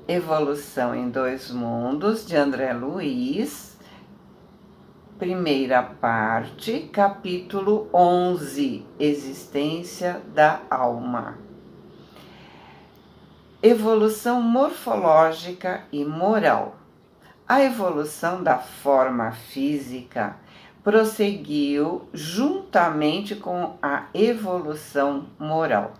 Evolução em Dois Mundos, de André Luiz, primeira parte, capítulo 11, Existência da Alma. Evolução morfológica e moral. A evolução da forma física prosseguiu juntamente com a evolução moral.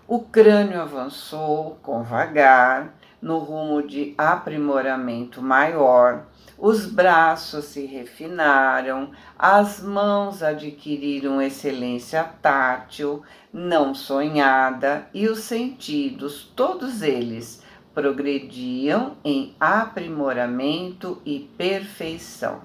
O crânio avançou com vagar, no rumo de aprimoramento maior, os braços se refinaram, as mãos adquiriram excelência tátil, não sonhada, e os sentidos, todos eles, progrediam em aprimoramento e perfeição.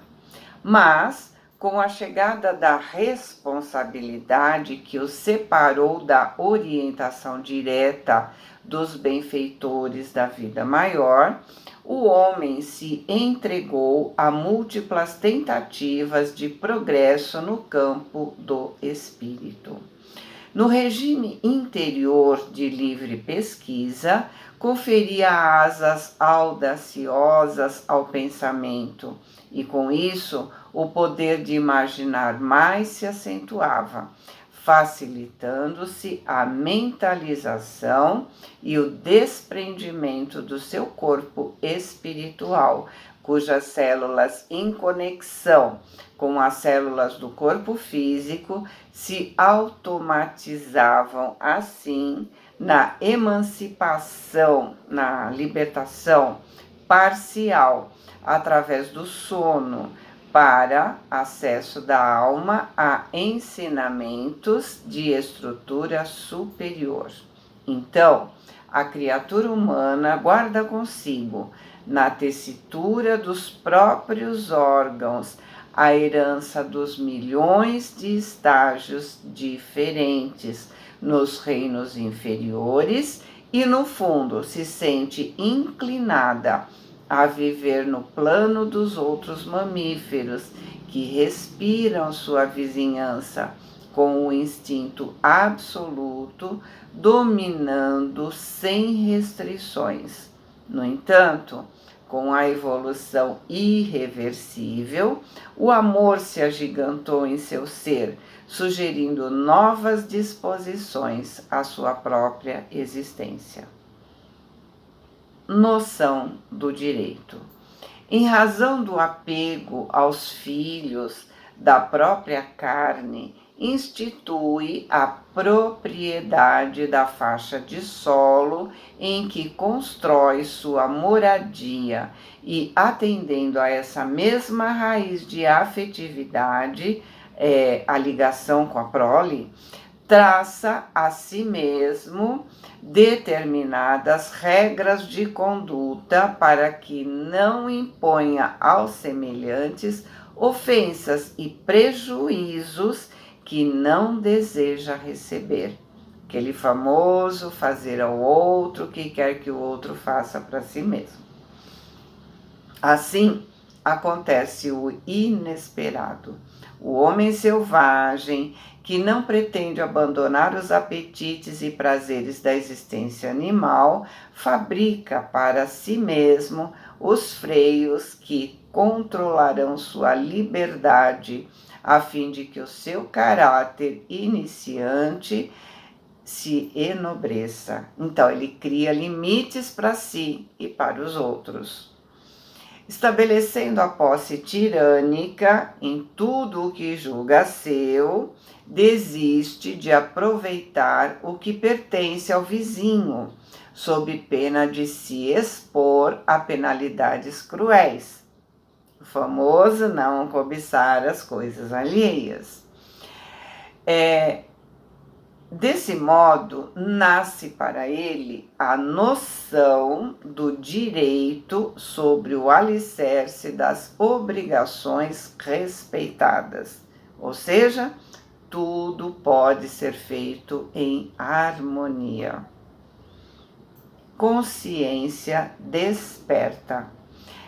Mas, com a chegada da responsabilidade que os separou da orientação direta dos benfeitores da vida maior, o homem se entregou a múltiplas tentativas de progresso no campo do espírito. No regime interior de livre pesquisa, conferia asas audaciosas ao pensamento, e com isso o poder de imaginar mais se acentuava, facilitando-se a mentalização e o desprendimento do seu corpo espiritual, cujas células em conexão com as células do corpo físico se automatizavam assim na emancipação, na libertação parcial através do sono, para acesso da alma a ensinamentos de estrutura superior. Então, a criatura humana guarda consigo, na tessitura dos próprios órgãos, a herança dos milhões de estágios diferentes nos reinos inferiores e, no fundo, se sente inclinada a viver no plano dos outros mamíferos que respiram sua vizinhança com o instinto absoluto, dominando sem restrições. No entanto, com a evolução irreversível, o amor se agigantou em seu ser, sugerindo novas disposições à sua própria existência. Noção do direito. Em razão do apego aos filhos da própria carne, institui a propriedade da faixa de solo em que constrói sua moradia e, atendendo a essa mesma raiz de afetividade, a ligação com a prole, traça a si mesmo determinadas regras de conduta para que não imponha aos semelhantes ofensas e prejuízos que não deseja receber. Aquele famoso fazer ao outro o que quer que o outro faça para si mesmo. Assim, acontece o inesperado. O homem selvagem, que não pretende abandonar os apetites e prazeres da existência animal, fabrica para si mesmo os freios que controlarão sua liberdade, a fim de que o seu caráter iniciante se enobreça. Então, ele cria limites para si e para os outros. Estabelecendo a posse tirânica em tudo o que julga seu, desiste de aproveitar o que pertence ao vizinho, sob pena de se expor a penalidades cruéis. O famoso não cobiçar as coisas alheias. Desse modo, nasce para ele a noção do direito sobre o alicerce das obrigações respeitadas, ou seja, tudo pode ser feito em harmonia. Consciência desperta.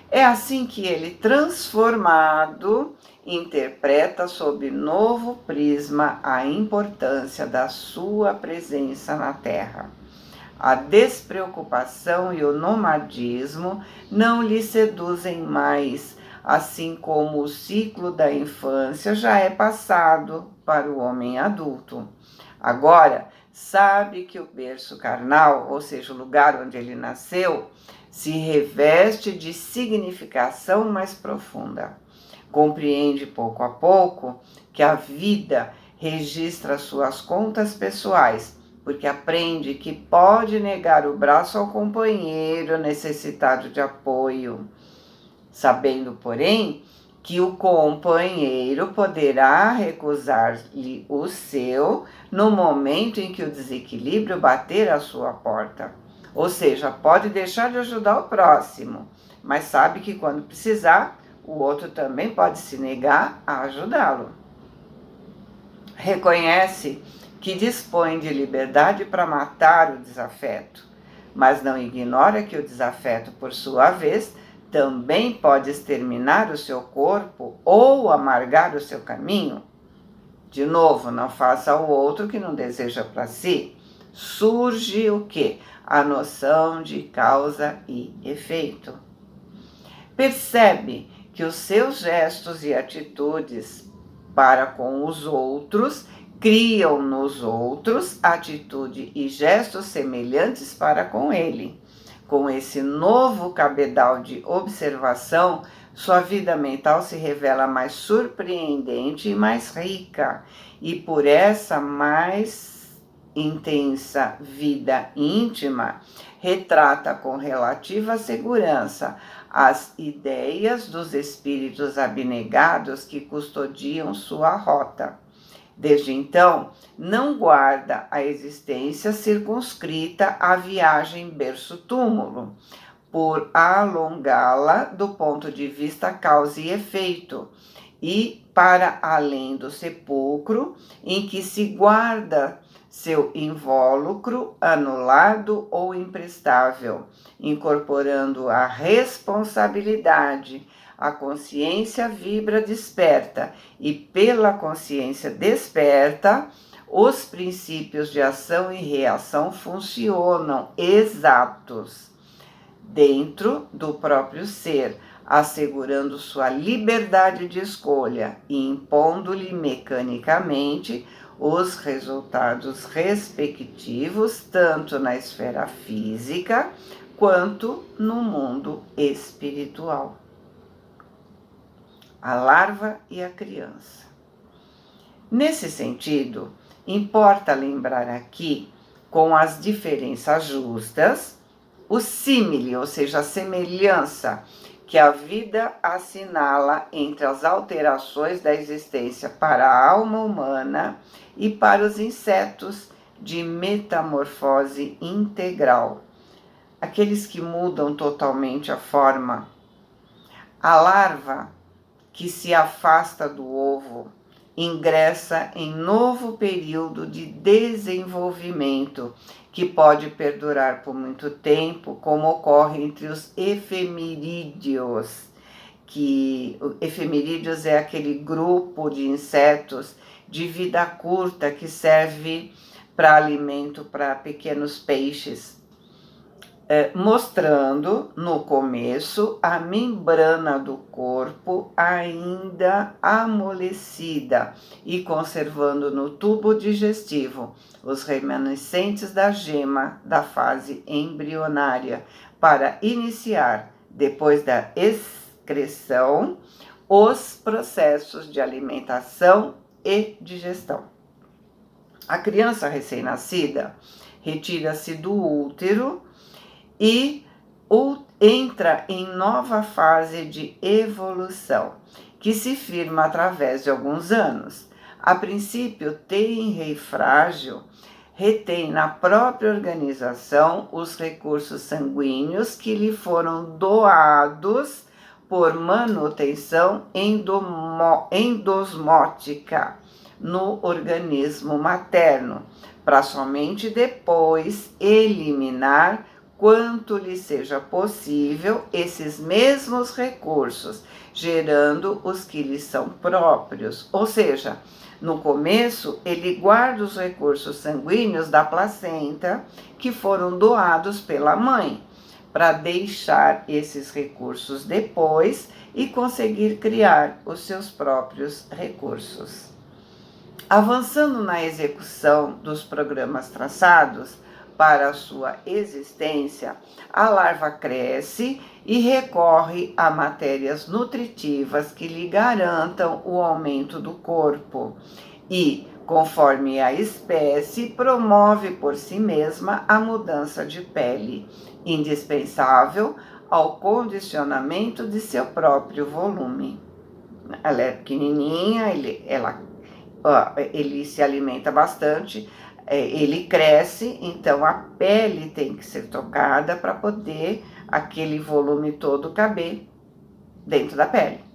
É assim que ele, transformado, interpreta sob novo prisma a importância da sua presença na Terra. A despreocupação e o nomadismo não lhe seduzem mais, assim como o ciclo da infância já é passado para o homem adulto. Agora, sabe que o berço carnal, ou seja, o lugar onde ele nasceu, se reveste de significação mais profunda. Compreende pouco a pouco que a vida registra suas contas pessoais, porque aprende que pode negar o braço ao companheiro necessitado de apoio, sabendo, porém, que o companheiro poderá recusar-lhe o seu no momento em que o desequilíbrio bater à sua porta. Ou seja, pode deixar de ajudar o próximo, mas sabe que quando precisar, o outro também pode se negar a ajudá-lo. Reconhece que dispõe de liberdade para matar o desafeto, mas não ignora que o desafeto, por sua vez, também pode exterminar o seu corpo ou amargar o seu caminho. De novo, não faça ao outro o que não deseja para si. Surge o quê? A noção de causa e efeito. Percebe que os seus gestos e atitudes para com os outros criam nos outros atitude e gestos semelhantes para com ele. Com esse novo cabedal de observação, sua vida mental se revela mais surpreendente e mais rica, e por essa mais intensa vida íntima, retrata com relativa segurança as ideias dos espíritos abnegados que custodiam sua rota. Desde então, não guarda a existência circunscrita à viagem berço-túmulo, por alongá-la do ponto de vista causa e efeito, e para além do sepulcro, em que se guarda seu invólucro anulado ou imprestável, incorporando a responsabilidade. A consciência vibra desperta, e pela consciência desperta, os princípios de ação e reação funcionam exatos dentro do próprio ser, assegurando sua liberdade de escolha e impondo-lhe mecanicamente os resultados respectivos, tanto na esfera física quanto no mundo espiritual. A larva e a criança. Nesse sentido, importa lembrar aqui, com as diferenças justas, o símile, ou seja, a semelhança que a vida assinala entre as alterações da existência para a alma humana e para os insetos de metamorfose integral, aqueles que mudam totalmente a forma. A larva, que se afasta do ovo, ingressa em novo período de desenvolvimento, que pode perdurar por muito tempo, como ocorre entre os efemerídeos, efemerídeos é aquele grupo de insetos de vida curta que serve para alimento para pequenos peixes, mostrando no começo a membrana do corpo ainda amolecida e conservando no tubo digestivo os remanescentes da gema da fase embrionária, para iniciar, depois da excreção, os processos de alimentação e digestão. A criança recém-nascida retira-se do útero e entra em nova fase de evolução, que se firma através de alguns anos. A princípio, tenra e frágil, retém na própria organização os recursos sanguíneos que lhe foram doados por manutenção endosmótica no organismo materno, para somente depois eliminar quanto lhe seja possível esses mesmos recursos, gerando os que lhe são próprios, ou seja, No começo, ele guarda os recursos sanguíneos da placenta que foram doados pela mãe, para deixar esses recursos depois e conseguir criar os seus próprios recursos. Avançando na execução dos programas traçados para a sua existência, a larva cresce e recorre a matérias nutritivas que lhe garantam o aumento do corpo e, conforme a espécie, promove por si mesma a mudança de pele, indispensável ao condicionamento de seu próprio volume. Ela é pequenininha, ele se alimenta bastante, ele cresce, então a pele tem que ser tocada para poder aquele volume todo caber dentro da pele.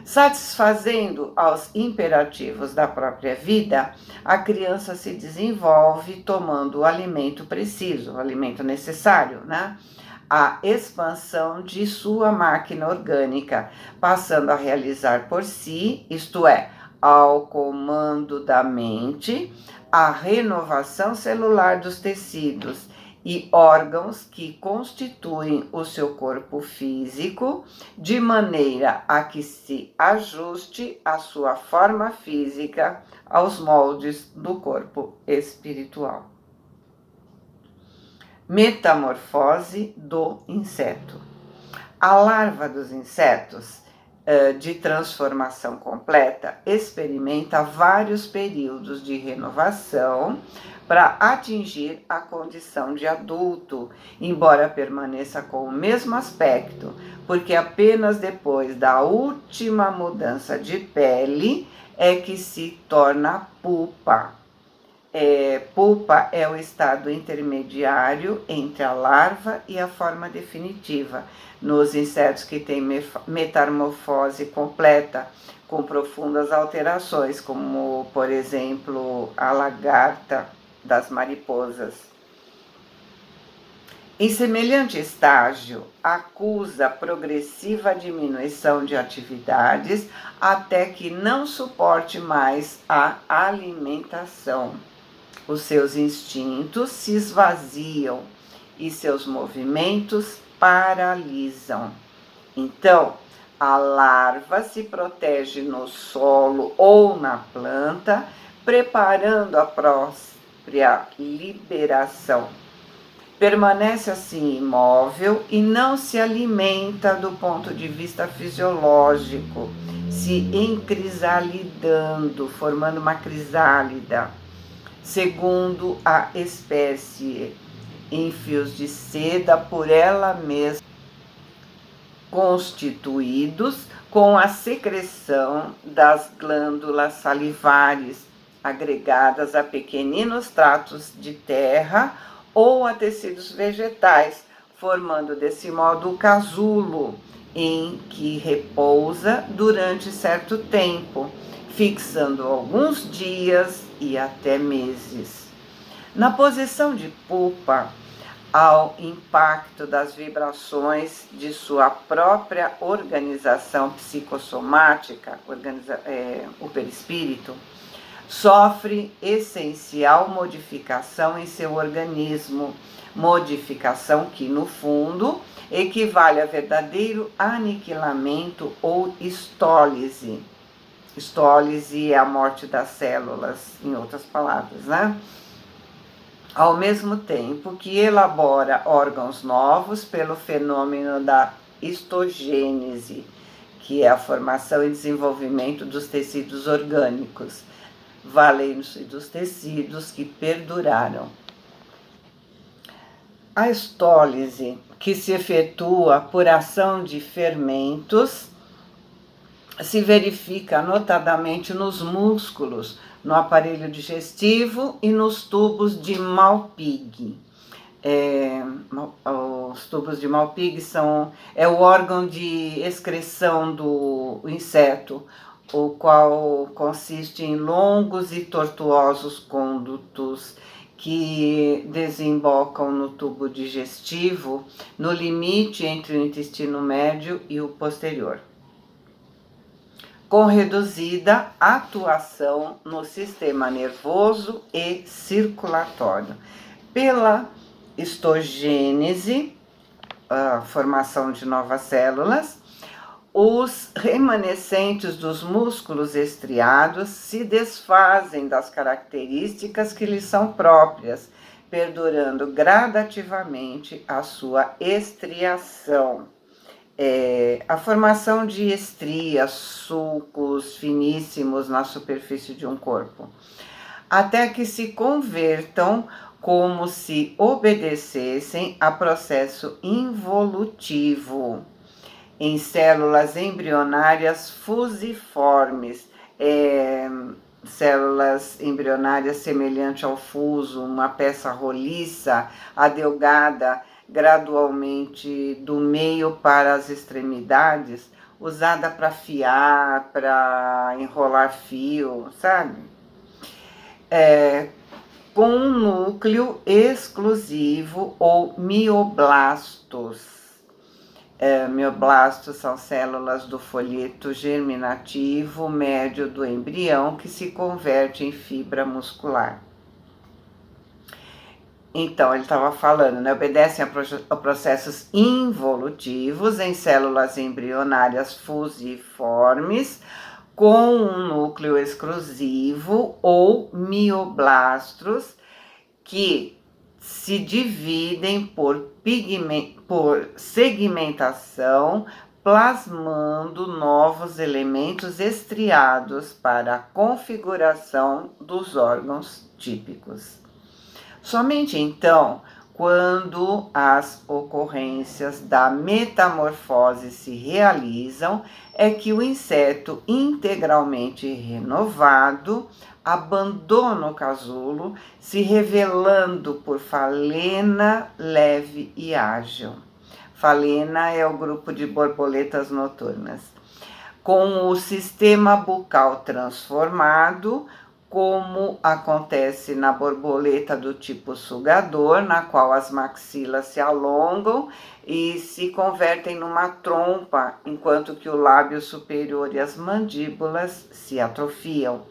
Satisfazendo aos imperativos da própria vida, a criança se desenvolve tomando o alimento preciso, o alimento necessário, né? A expansão de sua máquina orgânica, passando a realizar por si, isto é, ao comando da mente, a renovação celular dos tecidos e órgãos que constituem o seu corpo físico, de maneira a que se ajuste a sua forma física aos moldes do corpo espiritual. Metamorfose do inseto. A larva dos insetos de transformação completa experimenta vários períodos de renovação para atingir a condição de adulto, embora permaneça com o mesmo aspecto, porque apenas depois da última mudança de pele é que se torna pupa. Pupa é o estado intermediário entre a larva e a forma definitiva. Nos insetos que têm metamorfose completa, com profundas alterações, como, por exemplo, a lagarta das mariposas. Em semelhante estágio, acusa progressiva diminuição de atividades até que não suporte mais a alimentação. Os seus instintos se esvaziam e seus movimentos paralisam. Então, a larva se protege no solo ou na planta, preparando a própria liberação. Permanece assim imóvel e não se alimenta do ponto de vista fisiológico, se encrisalidando, formando uma crisálida, segundo a espécie, em fios de seda por ela mesma, constituídos com a secreção das glândulas salivares, agregadas a pequeninos tratos de terra ou a tecidos vegetais, formando desse modo o casulo, em que repousa durante certo tempo, fixando alguns dias e até meses. Na posição de pupa, ao impacto das vibrações de sua própria organização psicossomática, o perispírito, sofre essencial modificação em seu organismo, modificação que, no fundo, equivale a verdadeiro aniquilamento ou estólise. Estólise é a morte das células, em outras palavras, né? Ao mesmo tempo que elabora órgãos novos pelo fenômeno da histogênese, que é a formação e desenvolvimento dos tecidos orgânicos, valendo-se dos tecidos que perduraram. A estólise, que se efetua por ação de fermentos, se verifica notadamente nos músculos, no aparelho digestivo e nos tubos de Malpighi. Os tubos de Malpighi é o órgão de excreção do inseto, o qual consiste em longos e tortuosos condutos que desembocam no tubo digestivo, no limite entre o intestino médio e o posterior. com reduzida atuação no sistema nervoso e circulatório. Pela histogênese, a formação de novas células, os remanescentes dos músculos estriados se desfazem das características que lhes são próprias, perdurando gradativamente a sua estriação. A formação de estrias, sulcos finíssimos na superfície de um corpo, até que se convertam como se obedecessem a processo involutivo em células embrionárias fusiformes, células embrionárias semelhante ao fuso, uma peça roliça, adelgada gradualmente do meio para as extremidades, usada para afiar, para enrolar fio, sabe? Com um núcleo exclusivo ou mioblastos. Mioblastos são células do folheto germinativo médio do embrião que se converte em fibra muscular. Então, ele estava falando, né? Obedecem a processos involutivos em células embrionárias fusiformes com um núcleo exclusivo ou mioblastos que se dividem por segmentação, plasmando novos elementos estriados para a configuração dos órgãos típicos. Somente então, quando as ocorrências da metamorfose se realizam, é que o inseto integralmente renovado abandona o casulo, se revelando por falena leve e ágil. Falena é o grupo de borboletas noturnas. Com o sistema bucal transformado, como acontece na borboleta do tipo sugador, na qual as maxilas se alongam e se convertem numa trompa, enquanto que o lábio superior e as mandíbulas se atrofiam.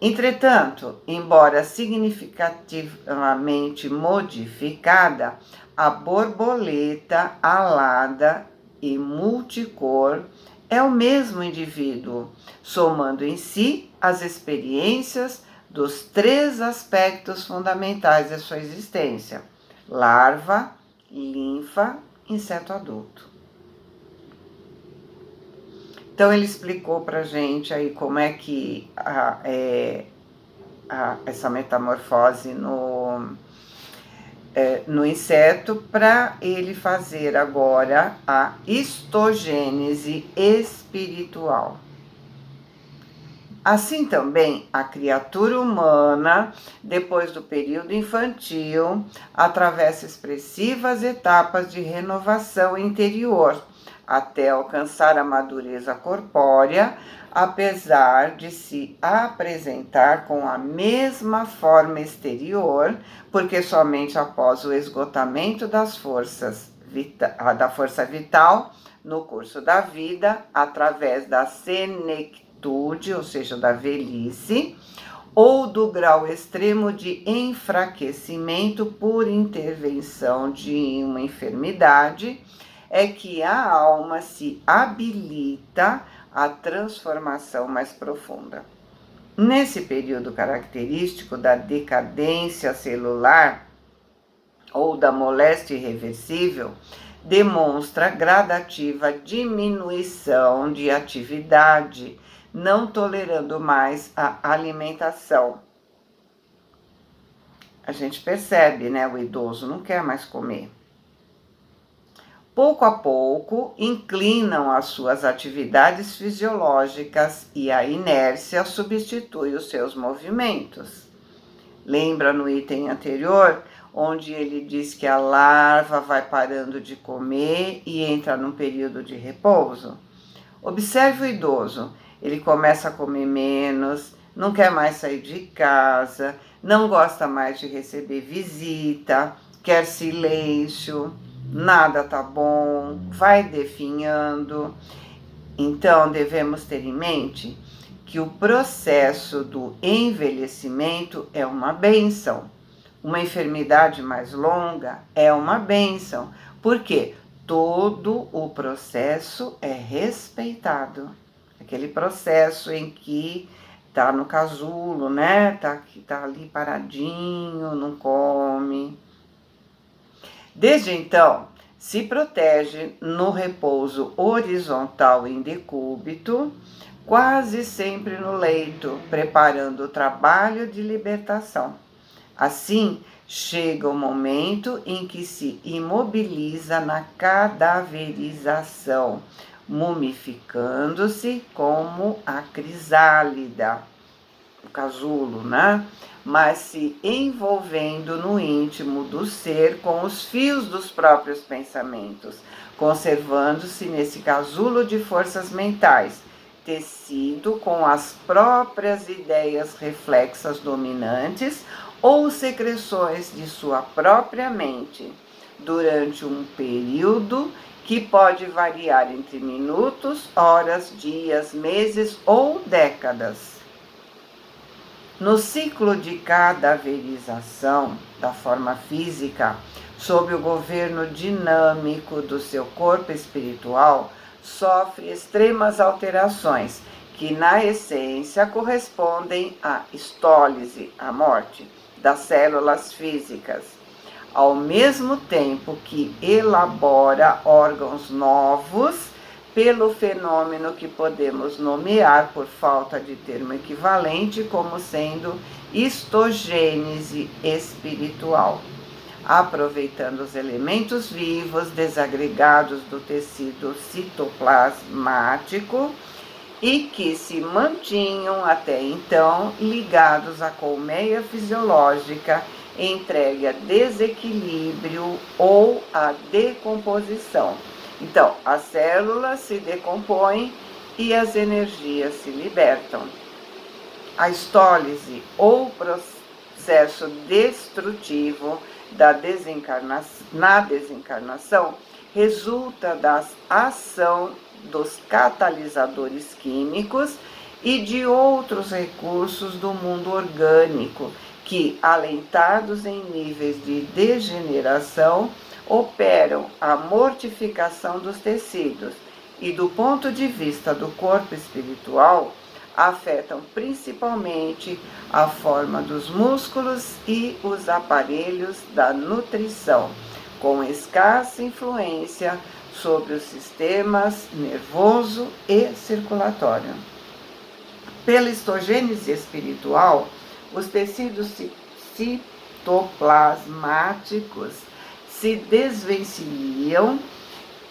Entretanto, embora significativamente modificada, a borboleta alada e multicor é o mesmo indivíduo, somando em si as experiências dos 3 aspectos fundamentais de sua existência: larva, linfa, inseto adulto. Então ele explicou pra gente aí como é que essa metamorfose no inseto, para ele fazer agora a histogênese espiritual. Assim também, a criatura humana, depois do período infantil, atravessa expressivas etapas de renovação interior, até alcançar a madureza corpórea, apesar de se apresentar com a mesma forma exterior, porque somente após o esgotamento da força vital no curso da vida, através da senectude, ou seja, da velhice, ou do grau extremo de enfraquecimento por intervenção de uma enfermidade, é que a alma se habilita à transformação mais profunda. Nesse período característico da decadência celular ou da moléstia irreversível, demonstra gradativa diminuição de atividade, não tolerando mais a alimentação. A gente percebe, né? O idoso não quer mais comer. Pouco a pouco, inclinam as suas atividades fisiológicas e a inércia substitui os seus movimentos. Lembra no item anterior, onde ele diz que a larva vai parando de comer e entra num período de repouso? Observe o idoso, ele começa a comer menos, não quer mais sair de casa, não gosta mais de receber visita, quer silêncio, nada tá bom, vai definhando. Então, devemos ter em mente que o processo do envelhecimento é uma bênção. Uma enfermidade mais longa é uma bênção. Por quê? Todo o processo é respeitado. Aquele processo em que tá no casulo, né? Tá ali paradinho, não come. Desde então, se protege no repouso horizontal em decúbito, quase sempre no leito, preparando o trabalho de libertação. Assim, chega o momento em que se imobiliza na cadaverização, mumificando-se como a crisálida, o casulo, né? Mas se envolvendo no íntimo do ser com os fios dos próprios pensamentos, conservando-se nesse casulo de forças mentais, tecido com as próprias ideias reflexas dominantes ou secreções de sua própria mente, durante um período que pode variar entre minutos, horas, dias, meses ou décadas. No ciclo de cadaverização da forma física, sob o governo dinâmico do seu corpo espiritual, sofre extremas alterações, que na essência correspondem à estólise, a morte, das células físicas, ao mesmo tempo que elabora órgãos novos pelo fenômeno que podemos nomear, por falta de termo equivalente, como sendo histogênese espiritual, aproveitando os elementos vivos desagregados do tecido citoplasmático e que se mantinham até então ligados à colmeia fisiológica, entregue a desequilíbrio ou à decomposição. Então, as células se decompõem e as energias se libertam. A estólise ou processo destrutivo na desencarnação resulta da ação dos catalisadores químicos e de outros recursos do mundo orgânico que, alentados em níveis de degeneração, operam a mortificação dos tecidos e, do ponto de vista do corpo espiritual, afetam principalmente a forma dos músculos e os aparelhos da nutrição, com escassa influência sobre os sistemas nervoso e circulatório. Pela histogênese espiritual, os tecidos citoplasmáticos se desvencilham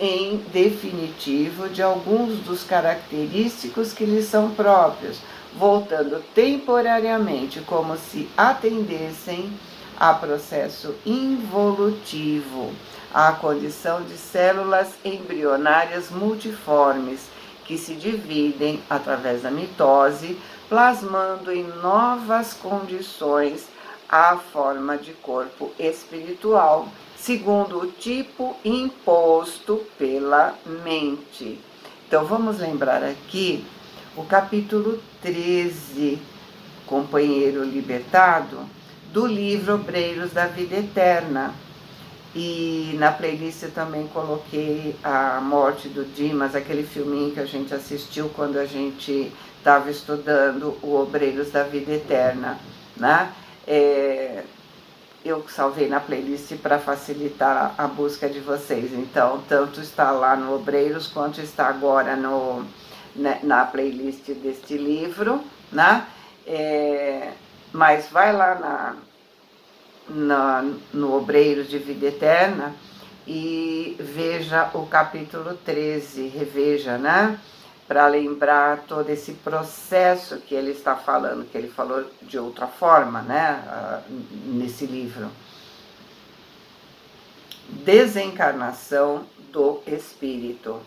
em definitivo de alguns dos característicos que lhes são próprios, voltando temporariamente como se atendessem a processo involutivo, à condição de células embrionárias multiformes, que se dividem através da mitose, plasmando em novas condições a forma de corpo espiritual, segundo o tipo imposto pela mente. Então, vamos lembrar aqui o capítulo 13, Companheiro Libertado, do livro Obreiros da Vida Eterna. E na playlist eu também coloquei A Morte do Dimas, aquele filminho que a gente assistiu quando a gente estava estudando o Obreiros da Vida Eterna, né? Eu salvei na playlist para facilitar a busca de vocês. Então, tanto está lá no Obreiros, quanto está agora na playlist deste livro, né? Mas vai lá no Obreiros de Vida Eterna e veja o capítulo 13, reveja, né? Para lembrar todo esse processo que ele está falando, que ele falou de outra forma, né? Nesse livro. Desencarnação do espírito.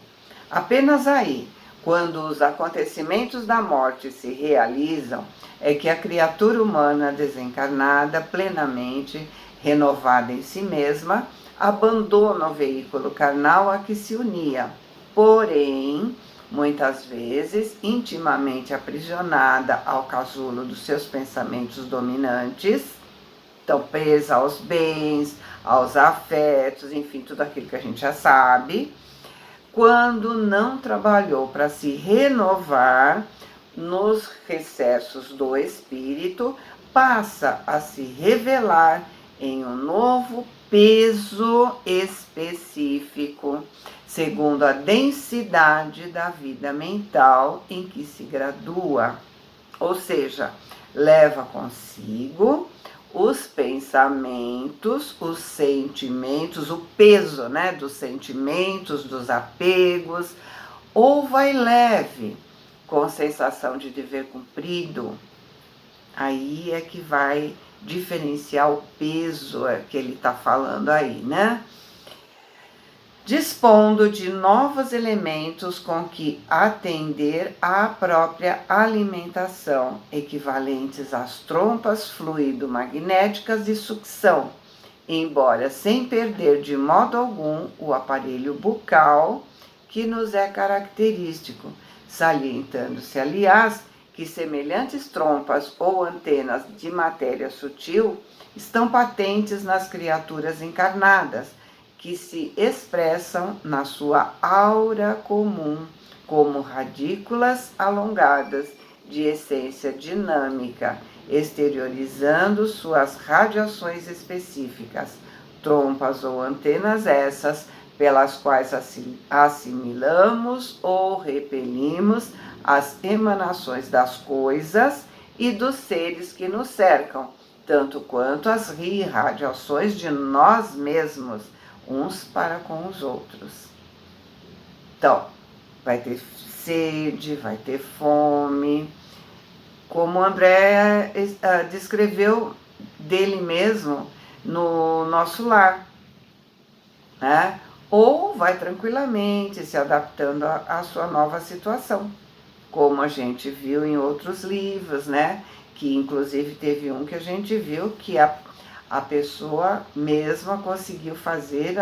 Apenas aí, quando os acontecimentos da morte se realizam, é que a criatura humana desencarnada, plenamente renovada em si mesma, abandona o veículo carnal a que se unia. Porém, muitas vezes intimamente aprisionada ao casulo dos seus pensamentos dominantes, então presa aos bens, aos afetos, enfim, tudo aquilo que a gente já sabe, quando não trabalhou para se renovar nos recessos do espírito, passa a se revelar em um novo peso específico, segundo a densidade da vida mental em que se gradua. Ou seja, leva consigo os pensamentos, os sentimentos, o peso, né, dos sentimentos, dos apegos, ou vai leve, com sensação de dever cumprido. Aí é que vai diferenciar o peso que ele está falando aí, né? Dispondo de novos elementos com que atender à própria alimentação, equivalentes às trompas fluido-magnéticas de sucção, embora sem perder de modo algum o aparelho bucal que nos é característico, salientando-se, aliás, que semelhantes trompas ou antenas de matéria sutil estão patentes nas criaturas encarnadas, que se expressam na sua aura comum como radículas alongadas de essência dinâmica, exteriorizando suas radiações específicas, trompas ou antenas essas pelas quais assimilamos ou repelimos as emanações das coisas e dos seres que nos cercam, tanto quanto as irradiações de nós mesmos, uns para com os outros. Então, vai ter sede, vai ter fome, como André descreveu dele mesmo no nosso lar, né? Ou vai tranquilamente se adaptando à sua nova situação, como a gente viu em outros livros, né? Que inclusive teve um que a gente viu que a pessoa mesma conseguiu fazer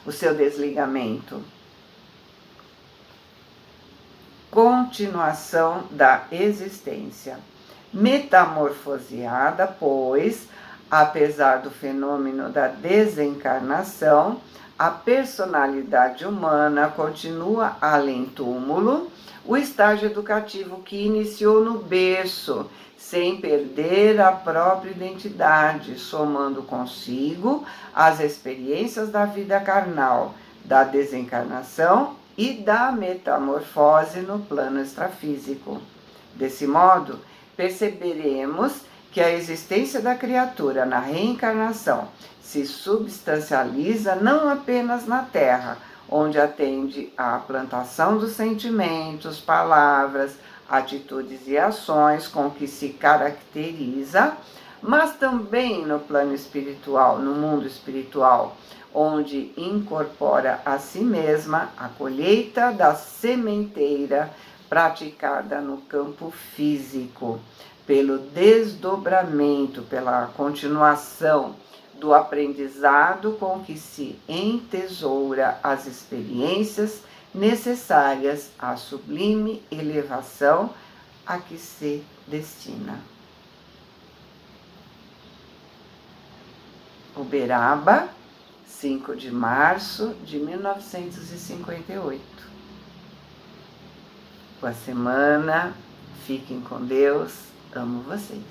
o seu desligamento. Continuação da existência. Metamorfoseada, pois, apesar do fenômeno da desencarnação, a personalidade humana continua além-túmulo o estágio educativo que iniciou no berço, sem perder a própria identidade, somando consigo as experiências da vida carnal, da desencarnação e da metamorfose no plano extrafísico. Desse modo, perceberemos que a existência da criatura na reencarnação se substancializa não apenas na Terra, onde atende à plantação dos sentimentos, palavras, atitudes e ações com que se caracteriza, mas também no plano espiritual, no mundo espiritual, onde incorpora a si mesma a colheita da sementeira praticada no campo físico, pelo desdobramento, pela continuação do aprendizado com que se entesoura as experiências necessárias à sublime elevação a que se destina. Uberaba, 5 de março de 1958. Boa semana, fiquem com Deus, amo vocês.